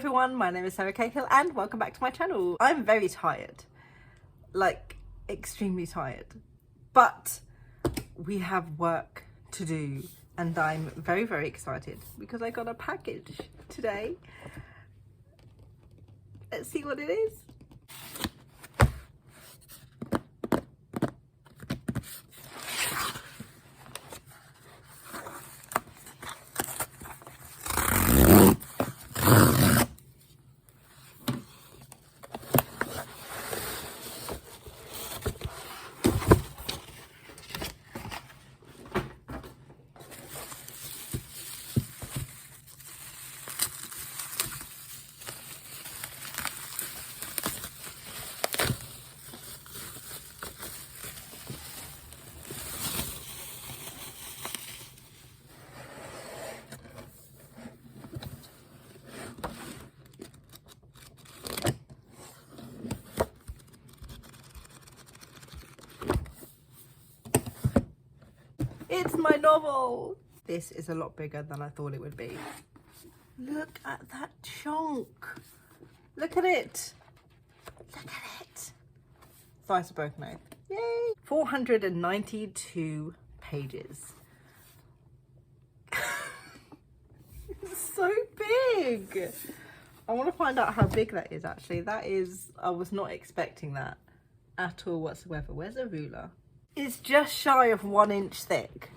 everyone, my name is Sarah Cahill and welcome back to my channel. I'm very tired, like extremely tired, but we have work to do and I'm very excited because I got a package today. Let's see what it is. It's my novel. This is a lot bigger than I thought it would be. Look at that chonk. Look at it. Look at it. Thrice a broken oath. Yay. 492 pages. It's so big. I want to find out how big that is actually. That is, I was not expecting that at all whatsoever. Where's a ruler? It's just shy of 1 inch thick.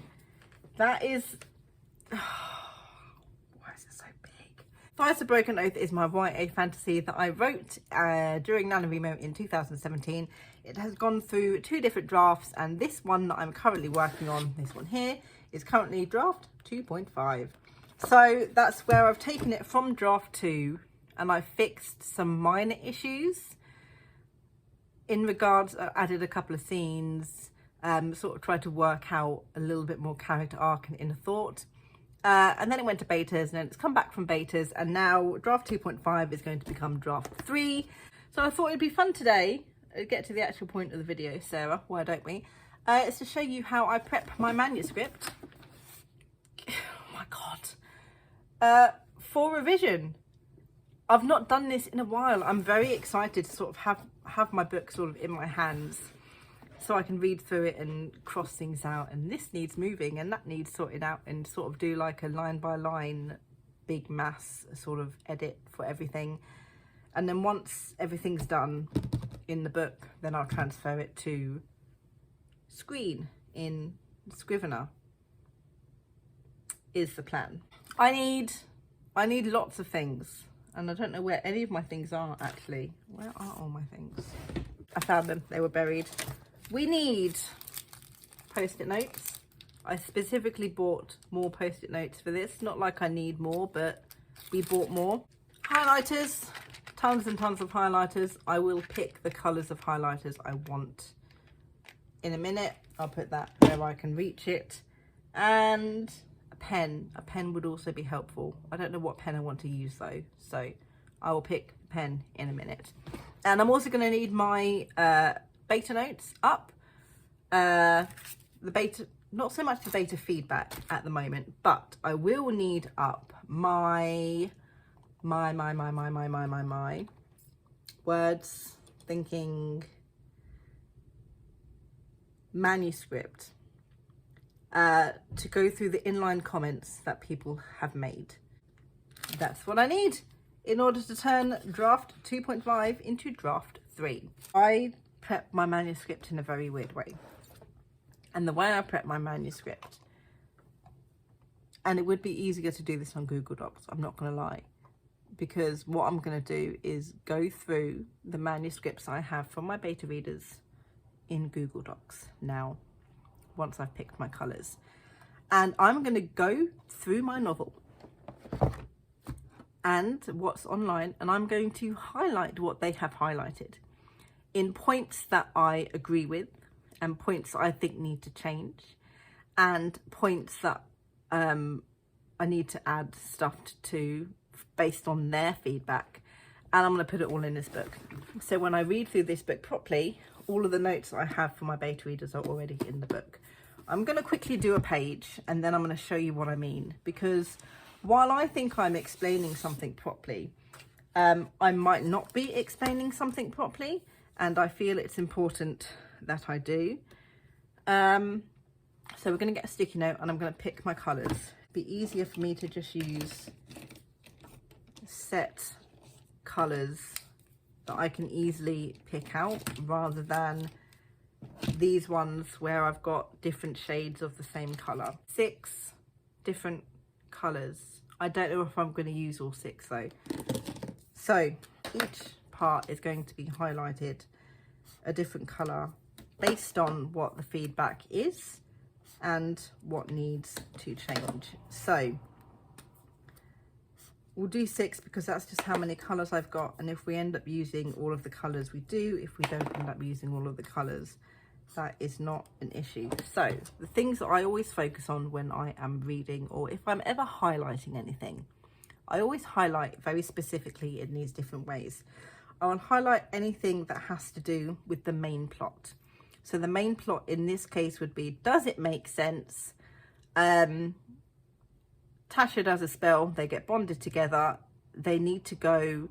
That is, why is it so big? Thrice a Broken Oath is my YA fantasy that I wrote during NaNoWriMo in 2017. It has gone through 2 different drafts and this one that I'm currently working on, this one here, is currently draft 2.5. So that's where I've taken it from draft 2 and I fixed some minor issues. In regards, I added a couple of scenes, sort of tried to work out a little bit more character arc and inner thought. And then it went to betas and then it's come back from betas and now draft 2.5 is going to become draft 3. So I thought it'd be fun today, get to the actual point of the video, Sarah, why don't we? It's to show you how I prep my manuscript. Oh my God. For revision. I've not done this in a while. I'm very excited to sort of have my book sort of in my hands so I can read through it and cross things out, and this needs moving and that needs sorted out, and sort of do like a line by line big mass sort of edit for everything. And then once everything's done in the book, then I'll transfer it to screen in Scrivener is the plan. I need lots of things. And I don't know where any of my things are actually. Where are all my things? I found them, they were buried. We need post-it notes. I specifically bought more post-it notes for this. Not like I need more, but we bought more. Highlighters, tons and tons of highlighters. I will pick the colors of highlighters I want in a minute. I'll put that where I can reach it. And a pen would also be helpful. I don't know what pen I want to use though, so I will pick a pen in a minute. And I'm also going to need my beta notes up, the beta, not so much the beta feedback at the moment, but I will need up my words, thinking, manuscript, to go through the inline comments that people have made. That's what I need in order to turn draft 2.5 into draft 3. I prep my manuscript in a very weird way. And the way I prep my manuscript, and it would be easier to do this on Google Docs, I'm not going to lie, because what I'm going to do is go through the manuscripts I have from my beta readers in Google Docs now, once I've picked my colours. And I'm going to go through my novel and what's online, and I'm going to highlight what they have highlighted in points that I agree with and points that I think need to change and points that I need to add stuff to based on their feedback. And I'm going to put it all in this book. So when I read through this book properly, all of the notes I have for my beta readers are already in the book. I'm going to quickly do a page and then I'm going to show you what I mean, because while I think I'm explaining something properly, I might not be explaining something properly, and I feel it's important that I do. So we're going to get a sticky note and I'm going to pick my colours. It'd be easier for me to just use set colours that I can easily pick out, rather than these ones where I've got different shades of the same colour. 6 different colours. I don't know if I'm going to use all 6 though. So each part is going to be highlighted a different colour based on what the feedback is and what needs to change. So we'll do 6 because that's just how many colours I've got, and if we end up using all of the colours, we do. If we don't end up using all of the colours, that is not an issue. So the things that I always focus on when I am reading, or if I'm ever highlighting anything, I always highlight very specifically in these different ways. I will highlight anything that has to do with the main plot. So the main plot in this case would be, does it make sense? Tasha does a spell, they get bonded together, they need to go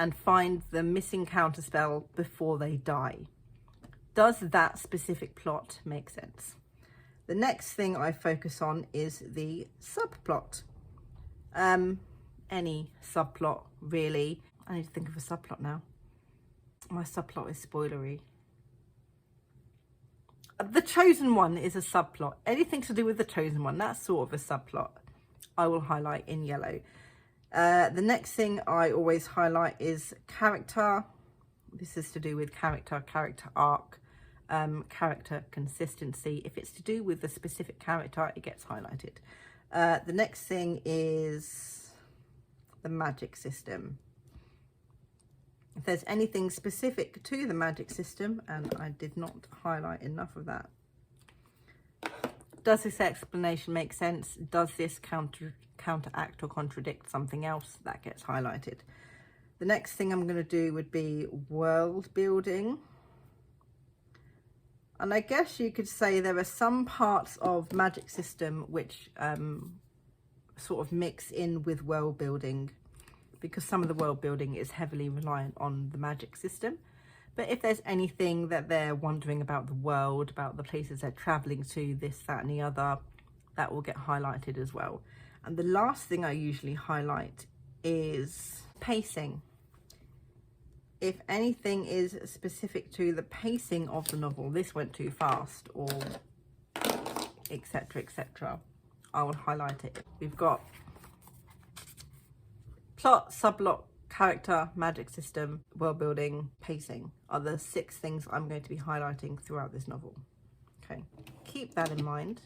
and find the missing counterspell before they die. Does that specific plot make sense? The next thing I focus on is the subplot. Any subplot really. I need to think of a subplot now. My subplot is spoilery. The Chosen One is a subplot. Anything to do with the Chosen One, that's sort of a subplot, I will highlight in yellow. The next thing I always highlight is character. This is to do with character arc, character consistency. If it's to do with the specific character, it gets highlighted. The next thing is the magic system. If there's anything specific to the magic system, and I did not highlight enough of that. Does this explanation make sense? Does this counteract or contradict something else? That gets highlighted. The next thing I'm going to do would be world building. And I guess you could say there are some parts of magic system which sort of mix in with world building, because some of the world building is heavily reliant on the magic system. But if there's anything that they're wondering about the world, about the places they're traveling to, this, that and the other, that will get highlighted as well. And the last thing I usually highlight is pacing. If anything is specific to the pacing of the novel, this went too fast, or etc, etc, I will highlight it. We've got plot, subplot, character, magic system, world building, pacing are the 6 things I'm going to be highlighting throughout this novel. Okay, keep that in mind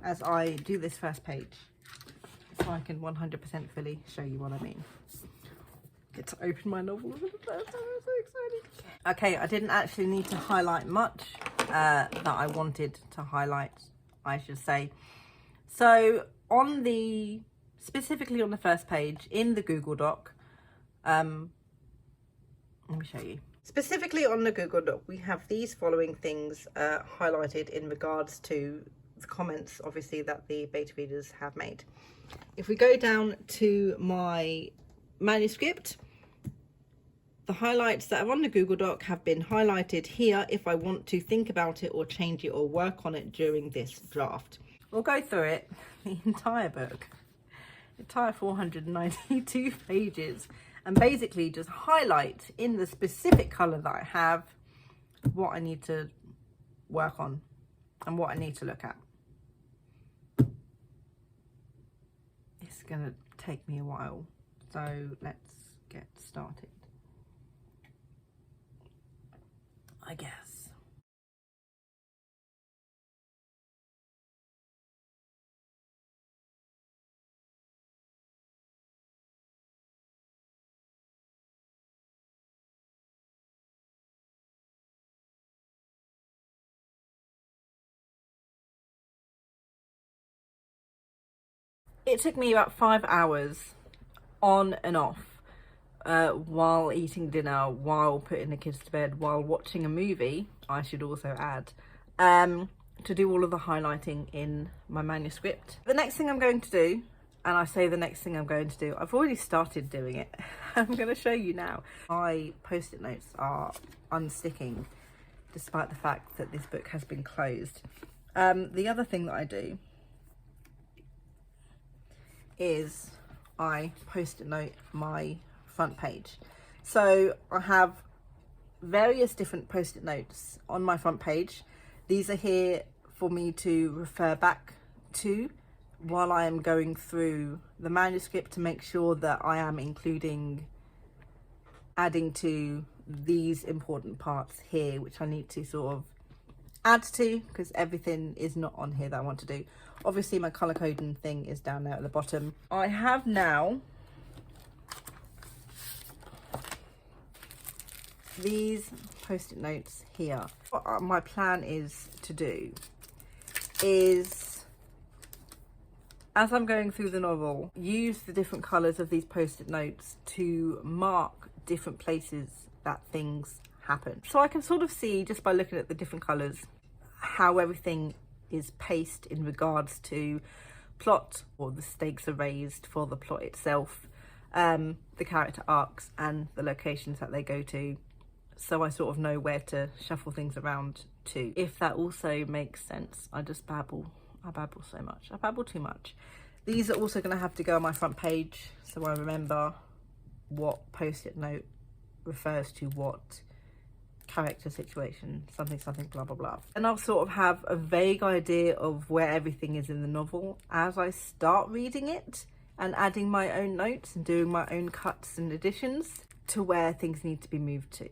as I do this first page, so I can 100% fully show you what I mean. Get to open my novel for the first time. I'm so excited. Okay, I didn't actually need to highlight much that I wanted to highlight, I should say. So on the, specifically on the first page in the Google Doc, let me show you. Specifically on the Google Doc, we have these following things highlighted in regards to the comments, obviously, that the beta readers have made. If we go down to my manuscript, the highlights that are on the Google Doc have been highlighted here if I want to think about it or change it or work on it during this draft. We'll go through it, the entire book, the entire 492 pages, and basically just highlight in the specific colour that I have what I need to work on and what I need to look at. It's going to take me a while, so let's get started, I guess. It took me about 5 hours on and off, while eating dinner, while putting the kids to bed, while watching a movie, I should also add, to do all of the highlighting in my manuscript. The next thing I'm going to do, and I say the next thing I'm going to do. I've already started doing it. I'm going to show you now. My post-it notes are unsticking despite the fact that this book has been closed. The other thing that I do is I post-it note my front page. So I have various different post-it notes on my front page. These are here for me to refer back to while I am going through the manuscript to make sure that I am adding to these important parts here, which I need to sort of add to, because everything is not on here that I want to do. Obviously my color coding thing is down there at the bottom. I have now these post-it notes here. What my plan is to do is, as I'm going through the novel, use the different colors of these post-it notes to mark different places that things happen. So I can sort of see, just by looking at the different colors, how everything is paced in regards to plot, or the stakes are raised for the plot itself, the character arcs and the locations that they go to. So I sort of know where to shuffle things around to. If that also makes sense. I just babble. I babble so much. I babble too much. These are also going to have to go on my front page, so I remember what post-it note refers to what character situation, something blah blah blah. And I'll sort of have a vague idea of where everything is in the novel as I start reading it and adding my own notes and doing my own cuts and additions to where things need to be moved to.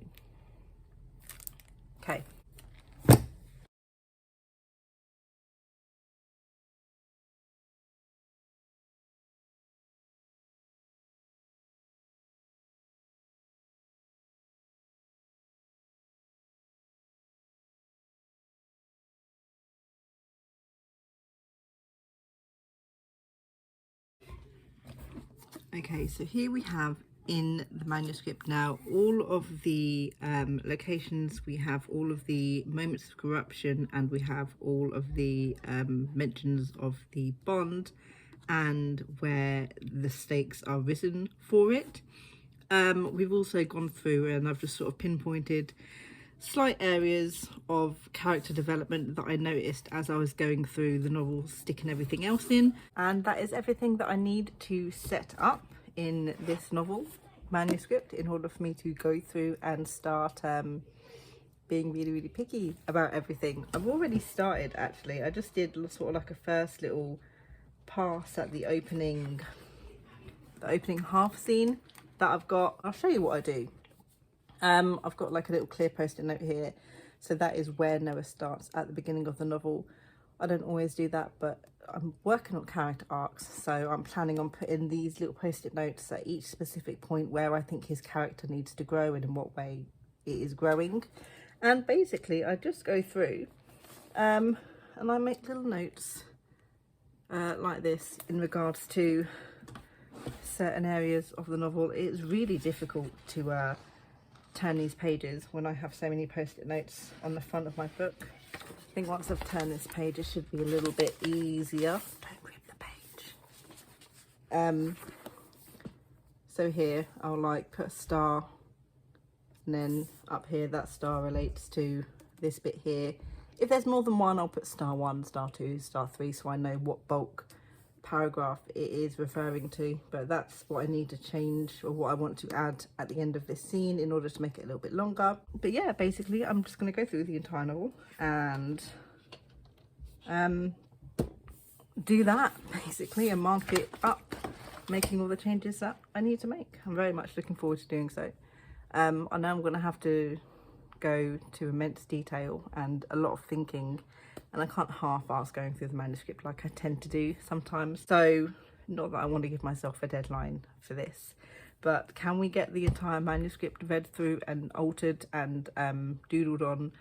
Okay. Okay, so here we have in the manuscript now all of the locations, we have all of the moments of corruption, and we have all of the mentions of the bond and where the stakes are risen for it. We've also gone through and I've just sort of pinpointed slight areas of character development that I noticed as I was going through the novel, sticking everything else in. And that is everything that I need to set up in this novel manuscript in order for me to go through and start being really picky about everything. I've already started, actually. I just did sort of like a first little pass at the opening half scene that I've got. I'll show you what I do. I've got like a little clear post-it note here, so that is where Noah starts at the beginning of the novel. I don't always do that, but I'm working on character arcs, so I'm planning on putting these little post-it notes at each specific point where I think his character needs to grow and in what way it is growing. And basically I just go through and I make little notes like this in regards to certain areas of the novel. It's really difficult to turn these pages when I have so many post-it notes on the front of my book. I think once I've turned this page it should be a little bit easier. Don't grip the page. So here I'll like put a star, and then up here that star relates to this bit here. If there's more than one, I'll put star 1, star 2, star 3, so I know what bulk paragraph it is referring to. But that's what I need to change, or what I want to add at the end of this scene in order to make it a little bit longer. But yeah, basically I'm just going to go through the entire novel and do that basically and mark it up, making all the changes that I need to make. I'm very much looking forward to doing so. I know I'm going to have to go to immense detail and a lot of thinking, and I can't half-ass going through the manuscript like I tend to do sometimes. So not that I want to give myself a deadline for this, but can we get the entire manuscript read through and altered and doodled on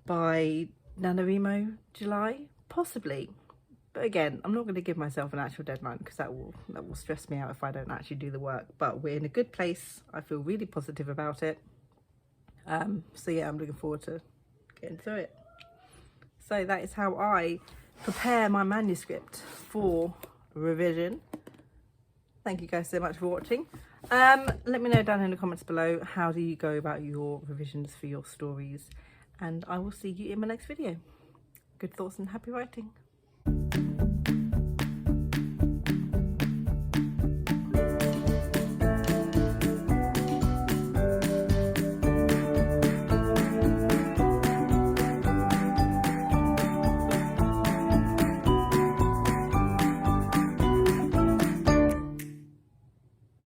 by NaNoWriMo July? Possibly. But again, I'm not going to give myself an actual deadline because that will stress me out if I don't actually do the work. But we're in a good place. I feel really positive about it. So yeah, I'm looking forward to getting through it. So that is how I prepare my manuscript for revision. Thank you guys so much for watching. Let me know down in the comments below, how do you go about your revisions for your stories, and I will see you in my next video. Good thoughts and happy writing.